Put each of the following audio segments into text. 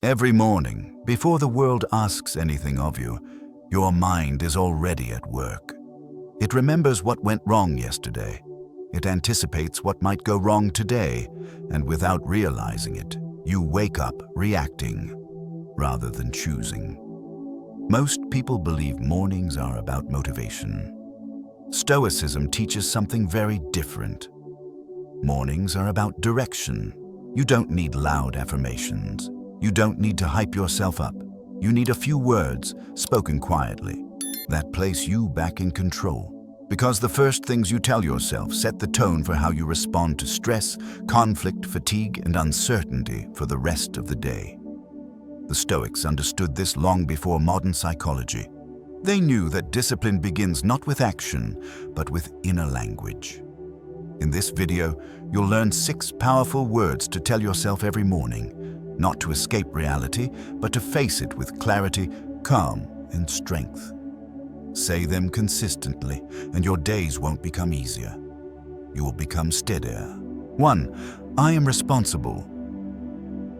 Every morning, before the world asks anything of you, your mind is already at work. It remembers what went wrong yesterday. It anticipates what might go wrong today, and without realizing it, you wake up reacting rather than choosing. Most people believe mornings are about motivation. Stoicism teaches something very different. Mornings are about direction. You don't need loud affirmations. You don't need to hype yourself up. You need a few words spoken quietly that place you back in control. Because the first things you tell yourself set the tone for how you respond to stress, conflict, fatigue, and uncertainty for the rest of the day. The Stoics understood this long before modern psychology. They knew that discipline begins not with action, but with inner language. In this video, you'll learn 6 powerful words to tell yourself every morning, not to escape reality, but to face it with clarity, calm, and strength. Say them consistently, and your days won't become easier. You will become steadier. 1. I am responsible.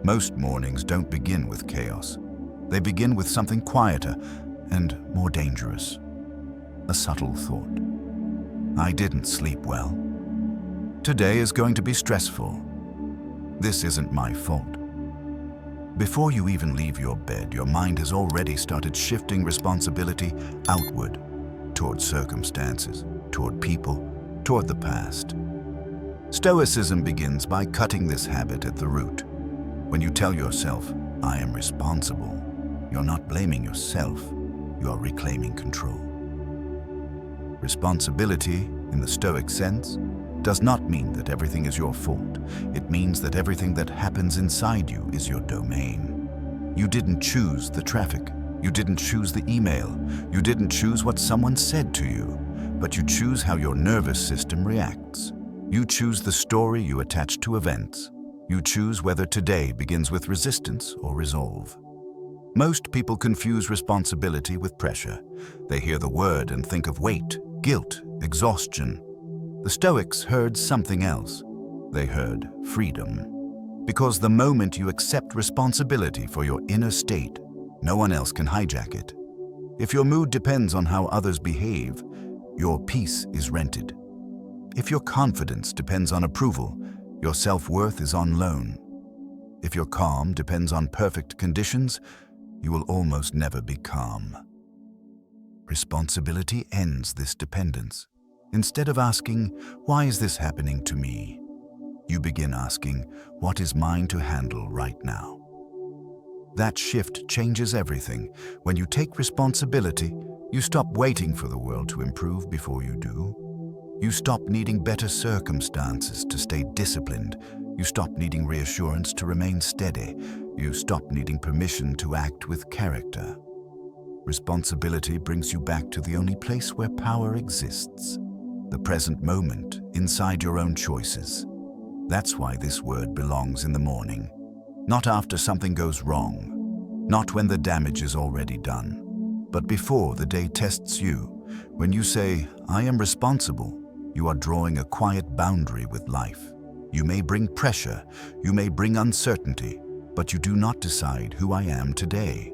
Most mornings don't begin with chaos. They begin with something quieter and more dangerous. A subtle thought. I didn't sleep well. Today is going to be stressful. This isn't my fault. Before you even leave your bed, your mind has already started shifting responsibility outward, toward circumstances, toward people, toward the past. Stoicism begins by cutting this habit at the root. When you tell yourself, I am responsible, you're not blaming yourself, you are reclaiming control. Responsibility, in the Stoic sense, does not mean that everything is your fault. It means that everything that happens inside you is your domain. You didn't choose the traffic. You didn't choose the email. You didn't choose what someone said to you, but you choose how your nervous system reacts. You choose the story you attach to events. You choose whether today begins with resistance or resolve. Most people confuse responsibility with pressure. They hear the word and think of weight, guilt, exhaustion. The Stoics heard something else. They heard freedom. Because the moment you accept responsibility for your inner state, no one else can hijack it. If your mood depends on how others behave, your peace is rented. If your confidence depends on approval, your self-worth is on loan. If your calm depends on perfect conditions, you will almost never be calm. Responsibility ends this dependence. Instead of asking, why is this happening to me? You begin asking, what is mine to handle right now? That shift changes everything. When you take responsibility, you stop waiting for the world to improve before you do. You stop needing better circumstances to stay disciplined. You stop needing reassurance to remain steady. You stop needing permission to act with character. Responsibility brings you back to the only place where power exists. The present moment, inside your own choices. That's why this word belongs in the morning. Not after something goes wrong. Not when the damage is already done. But before the day tests you. When you say, I am responsible, you are drawing a quiet boundary with life. You may bring pressure, you may bring uncertainty, but you do not decide who I am today.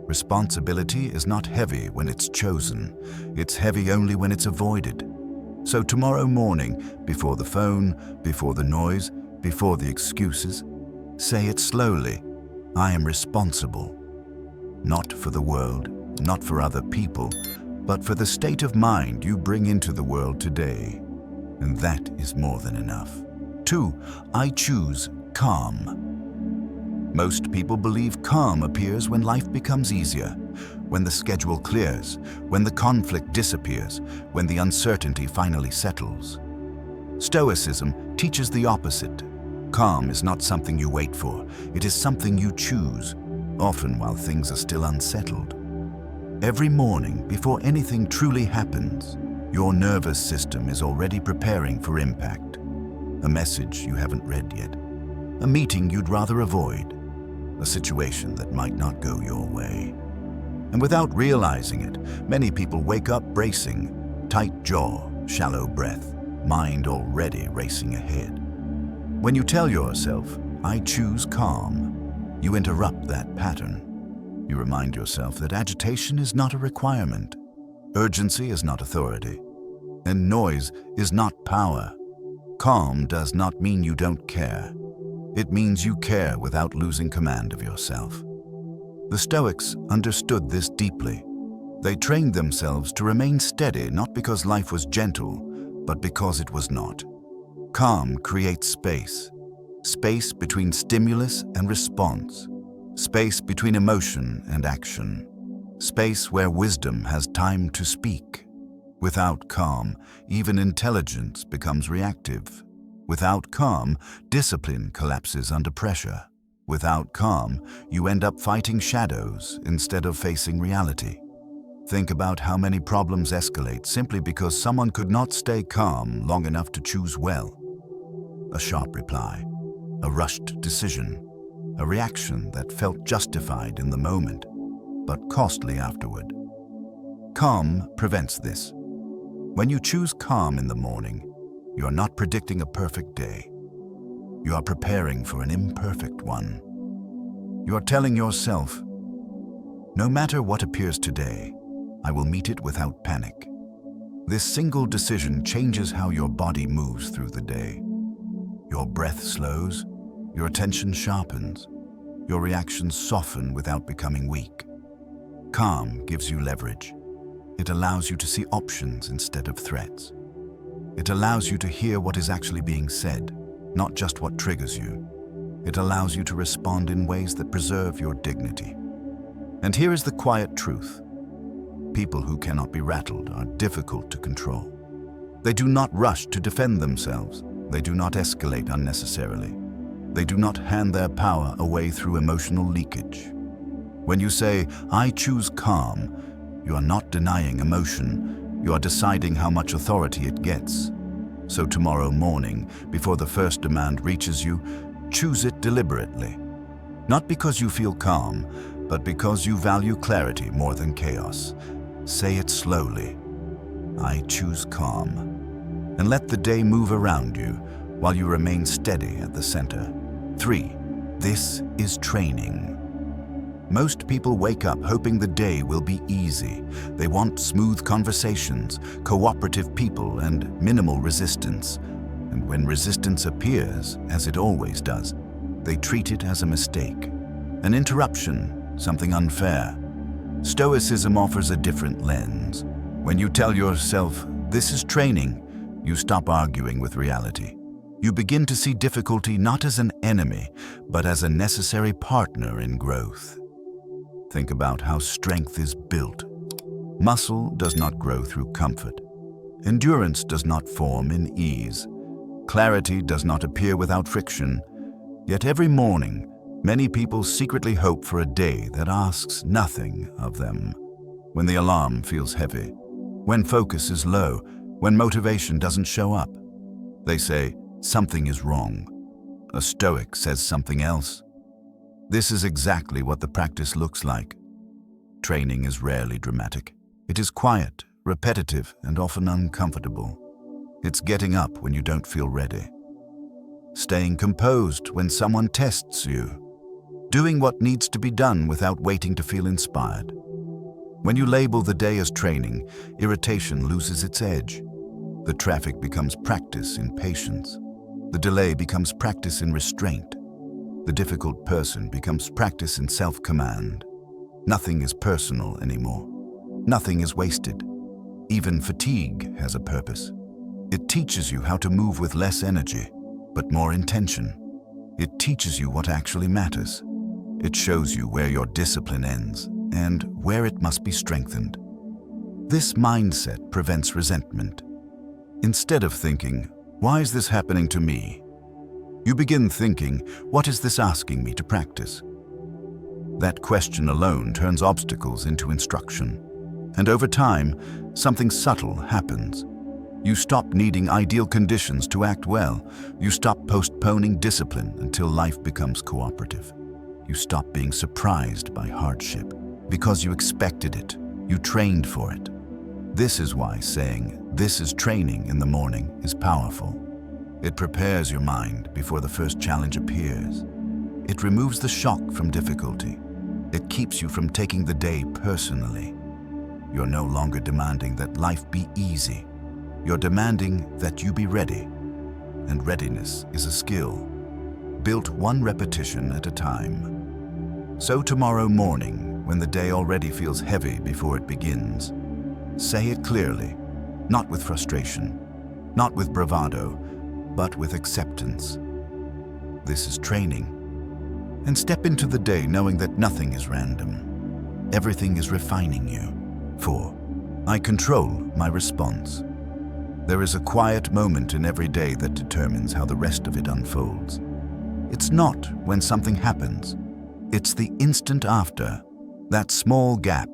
Responsibility is not heavy when it's chosen. It's heavy only when it's avoided. So tomorrow morning, before the phone, before the noise, before the excuses, say it slowly. I am responsible. Not for the world, not for other people, but for the state of mind you bring into the world today. And that is more than enough. 2. I choose calm. Most people believe calm appears when life becomes easier, when the schedule clears, when the conflict disappears, when the uncertainty finally settles. Stoicism teaches the opposite. Calm is not something you wait for. It is something you choose, often while things are still unsettled. Every morning, before anything truly happens, your nervous system is already preparing for impact. A message you haven't read yet. A meeting you'd rather avoid. A situation that might not go your way. And without realizing it, many people wake up bracing, tight jaw, shallow breath, mind already racing ahead. When you tell yourself, I choose calm, You interrupt that pattern. You remind yourself that agitation is not a requirement, urgency is not authority, and noise is not power. Calm does not mean you don't care. It means you care without losing command of yourself. The Stoics understood this deeply. They trained themselves to remain steady not because life was gentle, but because it was not. Calm creates space. Space between stimulus and response. Space between emotion and action. Space where wisdom has time to speak. Without calm, even intelligence becomes reactive. Without calm, discipline collapses under pressure. Without calm, you end up fighting shadows instead of facing reality. Think about how many problems escalate simply because someone could not stay calm long enough to choose well. A sharp reply, a rushed decision, a reaction that felt justified in the moment, but costly afterward. Calm prevents this. When you choose calm in the morning, you are not predicting a perfect day. You are preparing for an imperfect one. You are telling yourself, no matter what appears today, I will meet it without panic. This single decision changes how your body moves through the day. Your breath slows, your attention sharpens, your reactions soften without becoming weak. Calm gives you leverage. It allows you to see options instead of threats. It allows you to hear what is actually being said, not just what triggers you. It allows you to respond in ways that preserve your dignity. And here is the quiet truth. People who cannot be rattled are difficult to control. They do not rush to defend themselves. They do not escalate unnecessarily. They do not hand their power away through emotional leakage. When you say, I choose calm, you are not denying emotion. You are deciding how much authority it gets. So tomorrow morning, before the first demand reaches you, choose it deliberately. Not because you feel calm, but because you value clarity more than chaos. Say it slowly. I choose calm. And let the day move around you while you remain steady at the center. 3. This is training. Most people wake up hoping the day will be easy. They want smooth conversations, cooperative people, and minimal resistance. And when resistance appears, as it always does, they treat it as a mistake, an interruption, something unfair. Stoicism offers a different lens. When you tell yourself, this is training, you stop arguing with reality. You begin to see difficulty not as an enemy, but as a necessary partner in growth. Think about how strength is built. Muscle does not grow through comfort. Endurance does not form in ease. Clarity does not appear without friction. Yet every morning, many people secretly hope for a day that asks nothing of them. When the alarm feels heavy, when focus is low, when motivation doesn't show up, they say, something is wrong. A Stoic says something else. This is exactly what the practice looks like. Training is rarely dramatic. It is quiet, repetitive, and often uncomfortable. It's getting up when you don't feel ready. Staying composed when someone tests you. Doing what needs to be done without waiting to feel inspired. When you label the day as training, irritation loses its edge. The traffic becomes practice in patience. The delay becomes practice in restraint. The difficult person becomes practice in self-command. Nothing is personal anymore. Nothing is wasted. Even fatigue has a purpose. It teaches you how to move with less energy, but more intention. It teaches you what actually matters. It shows you where your discipline ends and where it must be strengthened. This mindset prevents resentment. Instead of thinking, why is this happening to me? You begin thinking, what is this asking me to practice? That question alone turns obstacles into instruction. And over time, something subtle happens. You stop needing ideal conditions to act well. You stop postponing discipline until life becomes cooperative. You stop being surprised by hardship because you expected it. You trained for it. This is why saying, this is training in the morning is powerful. It prepares your mind before the first challenge appears. It removes the shock from difficulty. It keeps you from taking the day personally. You're no longer demanding that life be easy. You're demanding that you be ready. And readiness is a skill, built one repetition at a time. So tomorrow morning, when the day already feels heavy before it begins, say it clearly, not with frustration, not with bravado, but with acceptance. This is training. And step into the day knowing that nothing is random. Everything is refining you. 4. I control my response. There is a quiet moment in every day that determines how the rest of it unfolds. It's not when something happens. It's the instant after. That small gap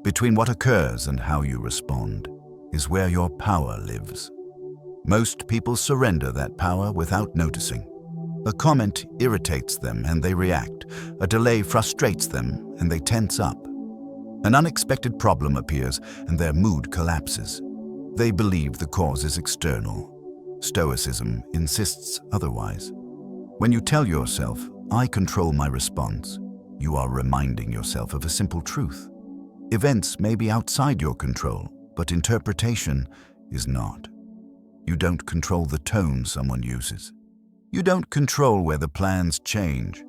between what occurs and how you respond is where your power lives. Most people surrender that power without noticing. A comment irritates them and they react. A delay frustrates them and they tense up. An unexpected problem appears and their mood collapses. They believe the cause is external. Stoicism insists otherwise. When you tell yourself, "I control my response," you are reminding yourself of a simple truth. Events may be outside your control, but interpretation is not. You don't control the tone someone uses. You don't control whether plans change.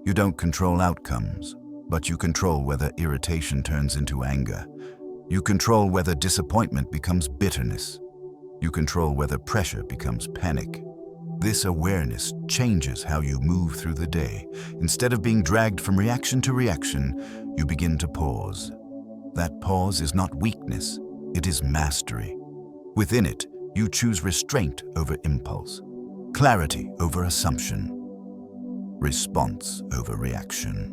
You don't control outcomes, but you control whether irritation turns into anger. You control whether disappointment becomes bitterness. You control whether pressure becomes panic. This awareness changes how you move through the day. Instead of being dragged from reaction to reaction, you begin to pause. That pause is not weakness, it is mastery. Within it, you choose restraint over impulse, clarity over assumption, response over reaction.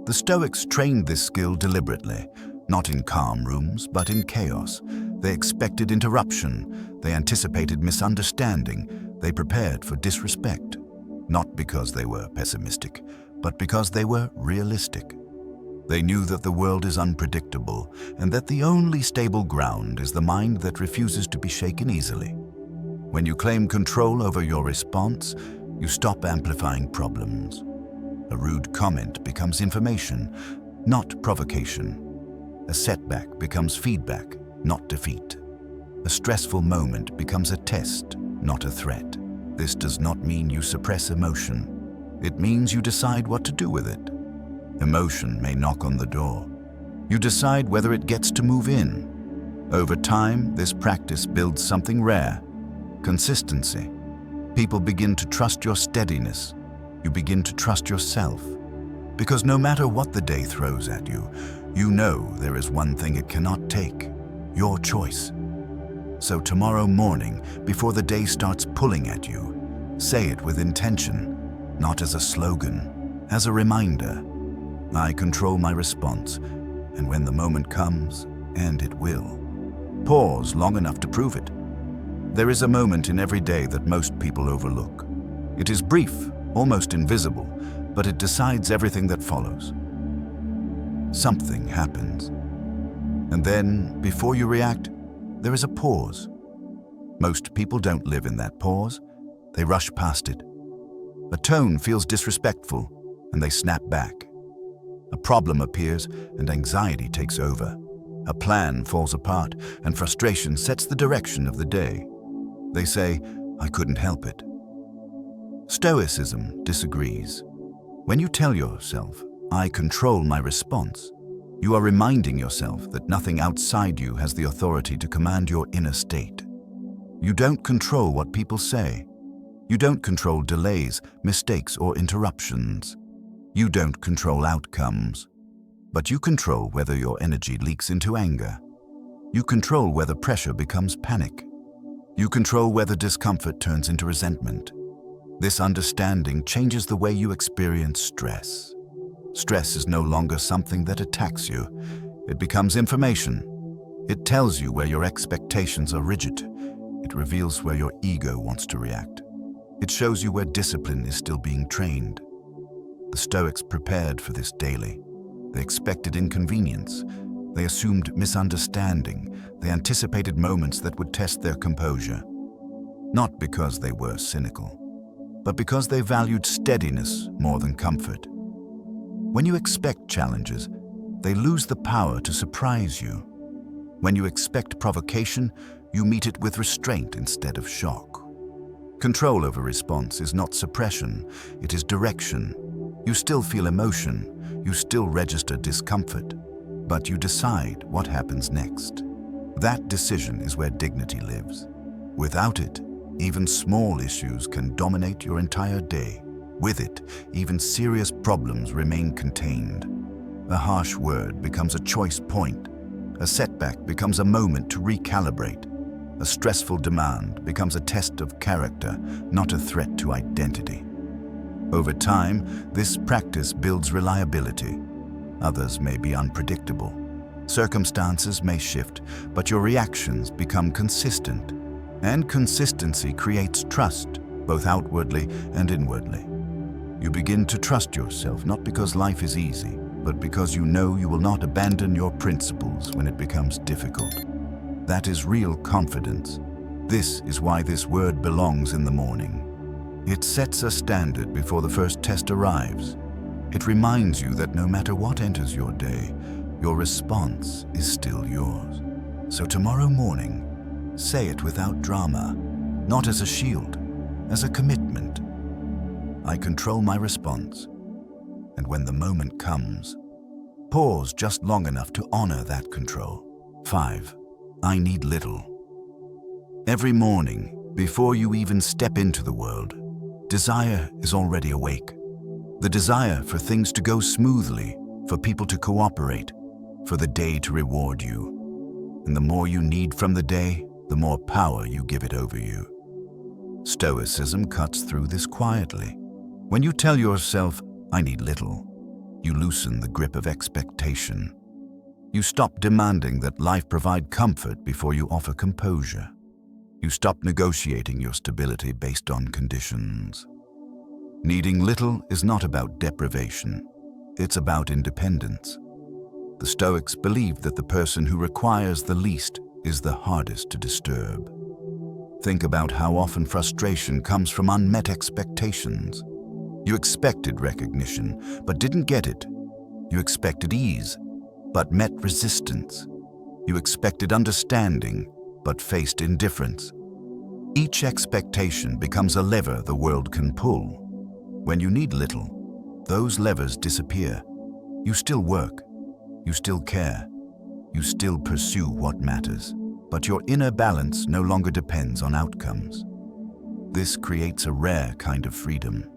The Stoics trained this skill deliberately, not in calm rooms, but in chaos. They expected interruption, they anticipated misunderstanding, they prepared for disrespect, not because they were pessimistic, but because they were realistic. They knew that the world is unpredictable and that the only stable ground is the mind that refuses to be shaken easily. When you claim control over your response, you stop amplifying problems. A rude comment becomes information, not provocation. A setback becomes feedback, not defeat. A stressful moment becomes a test, not a threat. This does not mean you suppress emotion. It means you decide what to do with it. Emotion may knock on the door. You decide whether it gets to move in. Over time, this practice builds something rare: consistency. People begin to trust your steadiness. You begin to trust yourself. Because no matter what the day throws at you, you know there is one thing it cannot take: your choice. So tomorrow morning, before the day starts pulling at you, say it with intention, not as a slogan, as a reminder. I control my response, and when the moment comes, and it will, pause long enough to prove it. There is a moment in every day that most people overlook. It is brief, almost invisible, but it decides everything that follows. Something happens. And then, before you react, there is a pause. Most people don't live in that pause. They rush past it. A tone feels disrespectful, and they snap back. A problem appears, and anxiety takes over. A plan falls apart, and frustration sets the direction of the day. They say, "I couldn't help it." Stoicism disagrees. When you tell yourself, "I control my response," you are reminding yourself that nothing outside you has the authority to command your inner state. You don't control what people say. You don't control delays, mistakes, or interruptions. You don't control outcomes. But you control whether your energy leaks into anger. You control whether pressure becomes panic. You control whether discomfort turns into resentment. This understanding changes the way you experience stress. Stress is no longer something that attacks you. It becomes information. It tells you where your expectations are rigid. It reveals where your ego wants to react. It shows you where discipline is still being trained. The Stoics prepared for this daily. They expected inconvenience. They assumed misunderstanding. They anticipated moments that would test their composure. Not because they were cynical, but because they valued steadiness more than comfort. When you expect challenges, they lose the power to surprise you. When you expect provocation, you meet it with restraint instead of shock. Control over response is not suppression, it is direction. You still feel emotion, you still register discomfort, but you decide what happens next. That decision is where dignity lives. Without it, even small issues can dominate your entire day. With it, even serious problems remain contained. A harsh word becomes a choice point. A setback becomes a moment to recalibrate. A stressful demand becomes a test of character, not a threat to identity. Over time, this practice builds reliability. Others may be unpredictable. Circumstances may shift, but your reactions become consistent. And consistency creates trust, both outwardly and inwardly. You begin to trust yourself not because life is easy, but because you know you will not abandon your principles when it becomes difficult. That is real confidence. This is why this word belongs in the morning. It sets a standard before the first test arrives. It reminds you that no matter what enters your day, your response is still yours. So tomorrow morning, say it without drama, not as a shield, as a commitment. I control my response. And when the moment comes, pause just long enough to honor that control. 5. I need little. Every morning, before you even step into the world, desire is already awake. The desire for things to go smoothly, for people to cooperate, for the day to reward you. And the more you need from the day, the more power you give it over you. Stoicism cuts through this quietly. When you tell yourself, I need little, you loosen the grip of expectation. You stop demanding that life provide comfort before you offer composure. You stop negotiating your stability based on conditions. Needing little is not about deprivation. It's about independence. The Stoics believed that the person who requires the least is the hardest to disturb. Think about how often frustration comes from unmet expectations. You expected recognition, but didn't get it. You expected ease, but met resistance. You expected understanding, but faced indifference. Each expectation becomes a lever the world can pull. When you need little, those levers disappear. You still work, you still care, you still pursue what matters, but your inner balance no longer depends on outcomes. This creates a rare kind of freedom.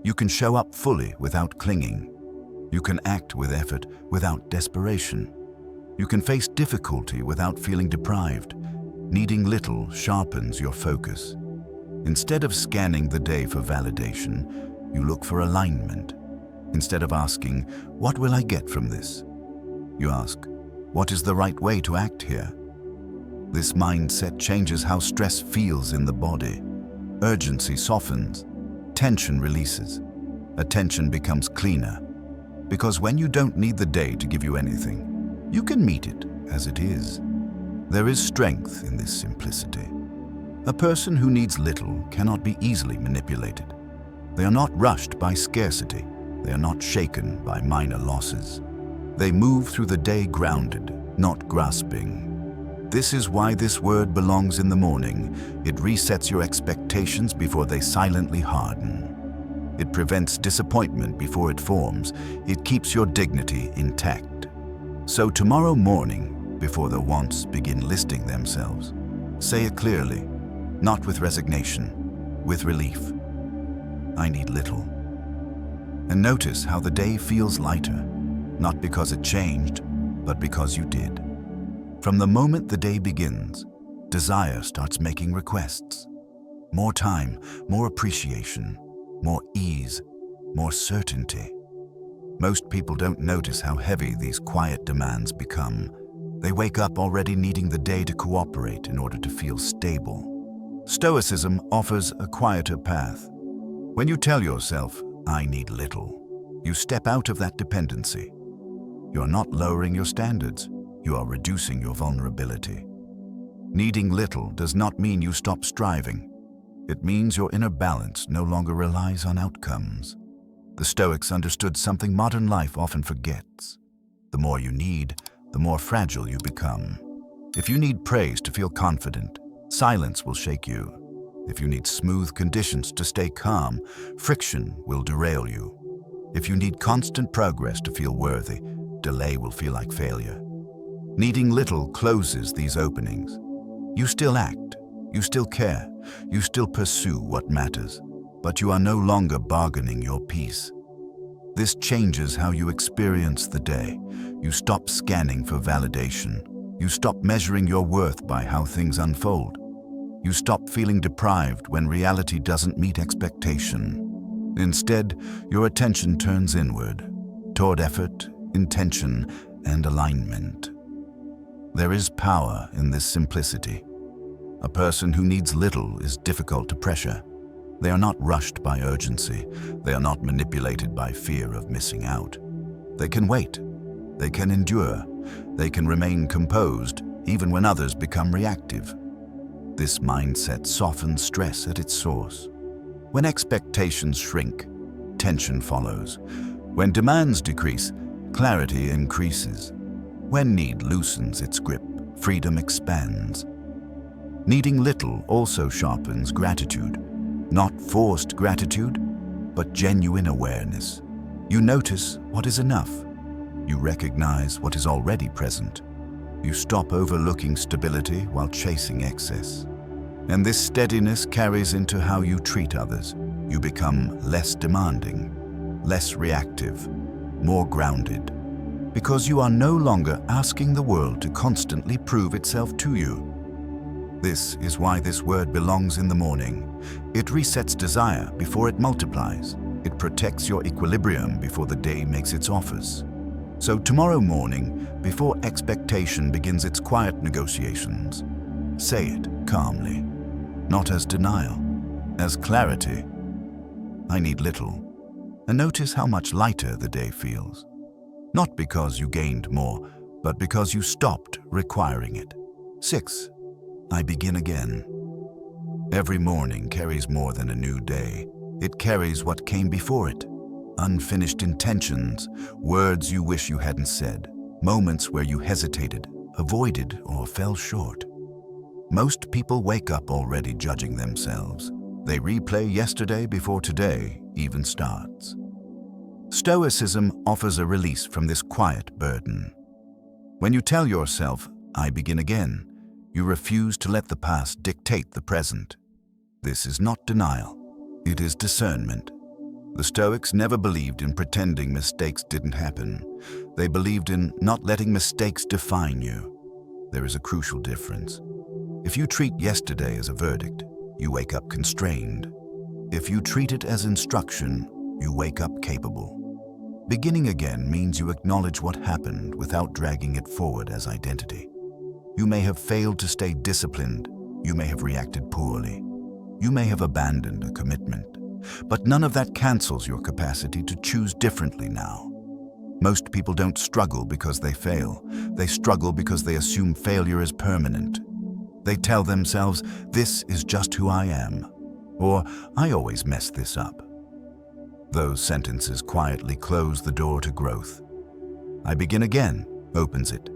You can show up fully without clinging. You can act with effort without desperation. You can face difficulty without feeling deprived. Needing little sharpens your focus. Instead of scanning the day for validation, you look for alignment. Instead of asking, what will I get from this? You ask, what is the right way to act here? This mindset changes how stress feels in the body. Urgency softens, tension releases. Attention becomes cleaner. Because when you don't need the day to give you anything, you can meet it as it is. There is strength in this simplicity. A person who needs little cannot be easily manipulated. They are not rushed by scarcity. They are not shaken by minor losses. They move through the day grounded, not grasping. This is why this word belongs in the morning. It resets your expectations before they silently harden. It prevents disappointment before it forms. It keeps your dignity intact. So tomorrow morning, before the wants begin listing themselves, say it clearly, not with resignation, with relief. I need little. And notice how the day feels lighter, not because it changed, but because you did. From the moment the day begins, desire starts making requests. More time, more appreciation, more ease, more certainty. Most people don't notice how heavy these quiet demands become. They wake up already needing the day to cooperate in order to feel stable. Stoicism offers a quieter path. When you tell yourself, I need little, you step out of that dependency. You are not lowering your standards, you are reducing your vulnerability. Needing little does not mean you stop striving. It means your inner balance no longer relies on outcomes. The Stoics understood something modern life often forgets. The more you need, the more fragile you become. If you need praise to feel confident, silence will shake you. If you need smooth conditions to stay calm, friction will derail you. If you need constant progress to feel worthy, delay will feel like failure. Needing little closes these openings. You still act, you still care, you still pursue what matters, but you are no longer bargaining your peace. This changes how you experience the day. You stop scanning for validation. You stop measuring your worth by how things unfold. You stop feeling deprived when reality doesn't meet expectation. Instead, your attention turns inward, toward effort, intention, and alignment. There is power in this simplicity. A person who needs little is difficult to pressure. They are not rushed by urgency. They are not manipulated by fear of missing out. They can wait. They can endure. They can remain composed, even when others become reactive. This mindset softens stress at its source. When expectations shrink, tension follows. When demands decrease, clarity increases. When need loosens its grip, freedom expands. Needing little also sharpens gratitude. Not forced gratitude, but genuine awareness. You notice what is enough. You recognize what is already present. You stop overlooking stability while chasing excess. And this steadiness carries into how you treat others. You become less demanding, less reactive, more grounded. Because you are no longer asking the world to constantly prove itself to you. This is why this word belongs in the morning. It resets desire before it multiplies. It protects your equilibrium before the day makes its offers. So tomorrow morning, before expectation begins its quiet negotiations, say it calmly, not as denial, as clarity. I need little. And notice how much lighter the day feels. Not because you gained more, but because you stopped requiring it. 6. I begin again. Every morning carries more than a new day. It carries what came before it. Unfinished intentions, words you wish you hadn't said, moments where you hesitated, avoided, or fell short. Most people wake up already judging themselves. They replay yesterday before today even starts. Stoicism offers a release from this quiet burden. When you tell yourself, I begin again, you refuse to let the past dictate the present. This is not denial. It is discernment. The Stoics never believed in pretending mistakes didn't happen. They believed in not letting mistakes define you. There is a crucial difference. If you treat yesterday as a verdict, you wake up constrained. If you treat it as instruction, you wake up capable. Beginning again means you acknowledge what happened without dragging it forward as identity. You may have failed to stay disciplined. You may have reacted poorly. You may have abandoned a commitment. But none of that cancels your capacity to choose differently now. Most people don't struggle because they fail. They struggle because they assume failure is permanent. They tell themselves, this is just who I am, or I always mess this up. Those sentences quietly close the door to growth. I begin again opens it.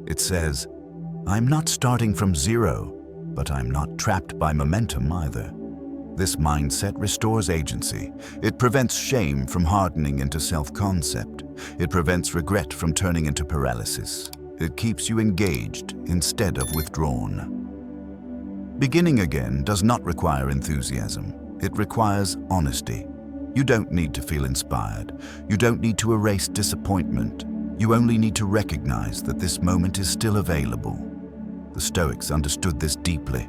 It says, I'm not starting from zero, but I'm not trapped by momentum either. This mindset restores agency. It prevents shame from hardening into self-concept. It prevents regret from turning into paralysis. It keeps you engaged instead of withdrawn. Beginning again does not require enthusiasm. It requires honesty. You don't need to feel inspired. You don't need to erase disappointment. You only need to recognize that this moment is still available. The Stoics understood this deeply.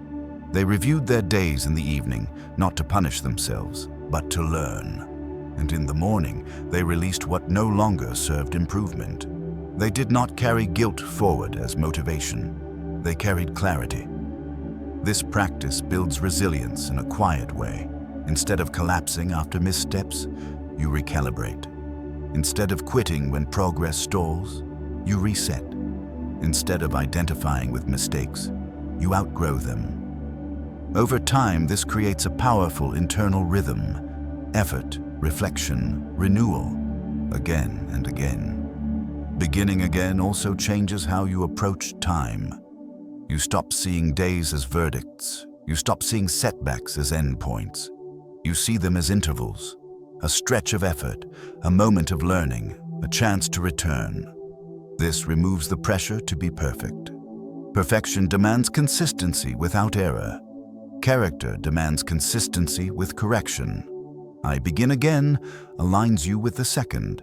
They reviewed their days in the evening, not to punish themselves, but to learn. And in the morning, they released what no longer served improvement. They did not carry guilt forward as motivation. They carried clarity. This practice builds resilience in a quiet way. Instead of collapsing after missteps, you recalibrate. Instead of quitting when progress stalls, you reset. Instead of identifying with mistakes, you outgrow them. Over time, this creates a powerful internal rhythm: effort, reflection, renewal, again and again. Beginning again also changes how you approach time. You stop seeing days as verdicts. You stop seeing setbacks as endpoints. You see them as intervals, a stretch of effort, a moment of learning, a chance to return. This removes the pressure to be perfect. Perfection demands consistency without error. Character demands consistency with correction. I begin again aligns you with the second.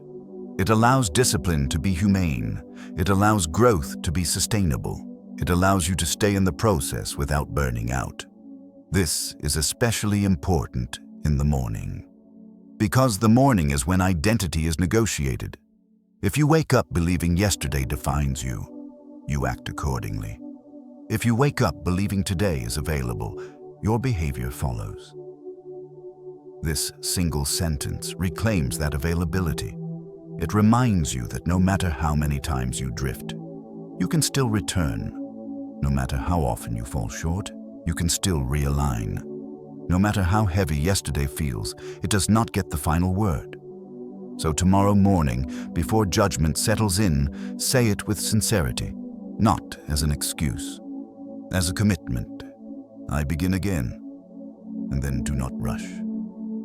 It allows discipline to be humane. It allows growth to be sustainable. It allows you to stay in the process without burning out. This is especially important in the morning, because the morning is when identity is negotiated. If you wake up believing yesterday defines you, you act accordingly. If you wake up believing today is available, your behavior follows. This single sentence reclaims that availability. It reminds you that no matter how many times you drift, you can still return. No matter how often you fall short, you can still realign. No matter how heavy yesterday feels, it does not get the final word. So tomorrow morning, before judgment settles in, say it with sincerity, not as an excuse, as a commitment. I begin again, and then do not rush.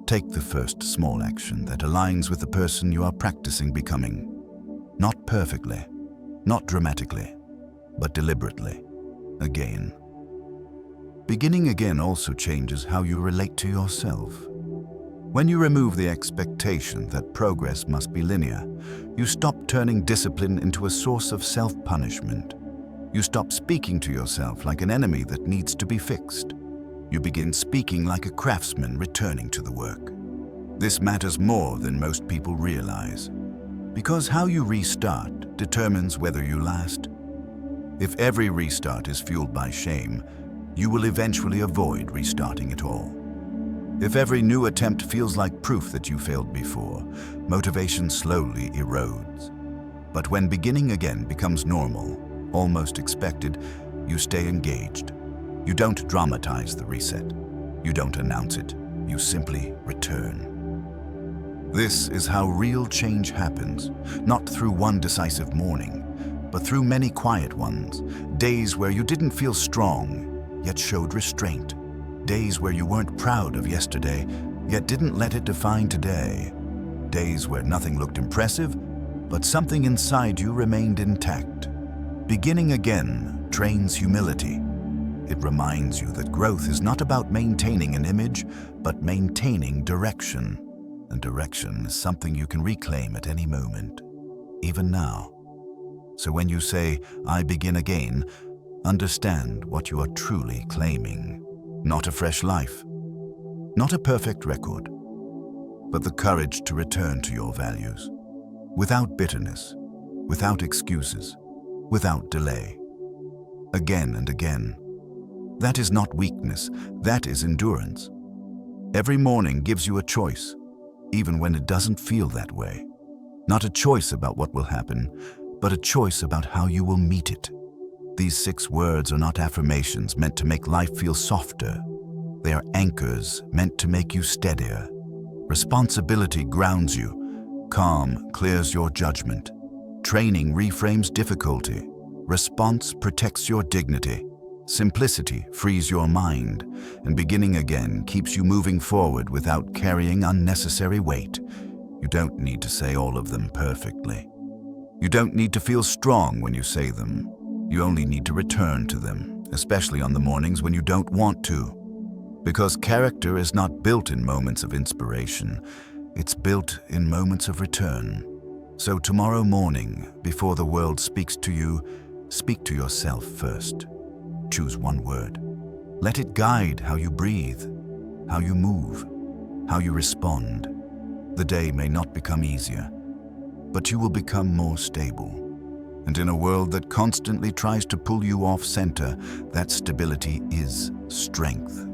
Take the first small action that aligns with the person you are practicing becoming. Not perfectly, not dramatically, but deliberately, again. Beginning again also changes how you relate to yourself. When you remove the expectation that progress must be linear, you stop turning discipline into a source of self-punishment. You stop speaking to yourself like an enemy that needs to be fixed. You begin speaking like a craftsman returning to the work. This matters more than most people realize, because how you restart determines whether you last. If every restart is fueled by shame, you will eventually avoid restarting at all. If every new attempt feels like proof that you failed before, motivation slowly erodes. But when beginning again becomes normal, almost expected, you stay engaged. You don't dramatize the reset. You don't announce it. You simply return. This is how real change happens, not through one decisive morning, but through many quiet ones, days where you didn't feel strong, yet showed restraint. Days where you weren't proud of yesterday, yet didn't let it define today. Days where nothing looked impressive, but something inside you remained intact. Beginning again trains humility. It reminds you that growth is not about maintaining an image, but maintaining direction. And direction is something you can reclaim at any moment, even now. So when you say, I begin again, understand what you are truly claiming. Not a fresh life, not a perfect record, but the courage to return to your values, without bitterness, without excuses, without delay. Again and again. That is not weakness, that is endurance. Every morning gives you a choice, even when it doesn't feel that way. Not a choice about what will happen, but a choice about how you will meet it. These 6 words are not affirmations meant to make life feel softer. They are anchors meant to make you steadier. Responsibility grounds you. Calm clears your judgment. Training reframes difficulty. Response protects your dignity. Simplicity frees your mind, and beginning again keeps you moving forward without carrying unnecessary weight. You don't need to say all of them perfectly. You don't need to feel strong when you say them. You only need to return to them, especially on the mornings when you don't want to. Because character is not built in moments of inspiration, it's built in moments of return. So tomorrow morning, before the world speaks to you, speak to yourself first. Choose one word. Let it guide how you breathe, how you move, how you respond. The day may not become easier, but you will become more stable. And in a world that constantly tries to pull you off center, that stability is strength.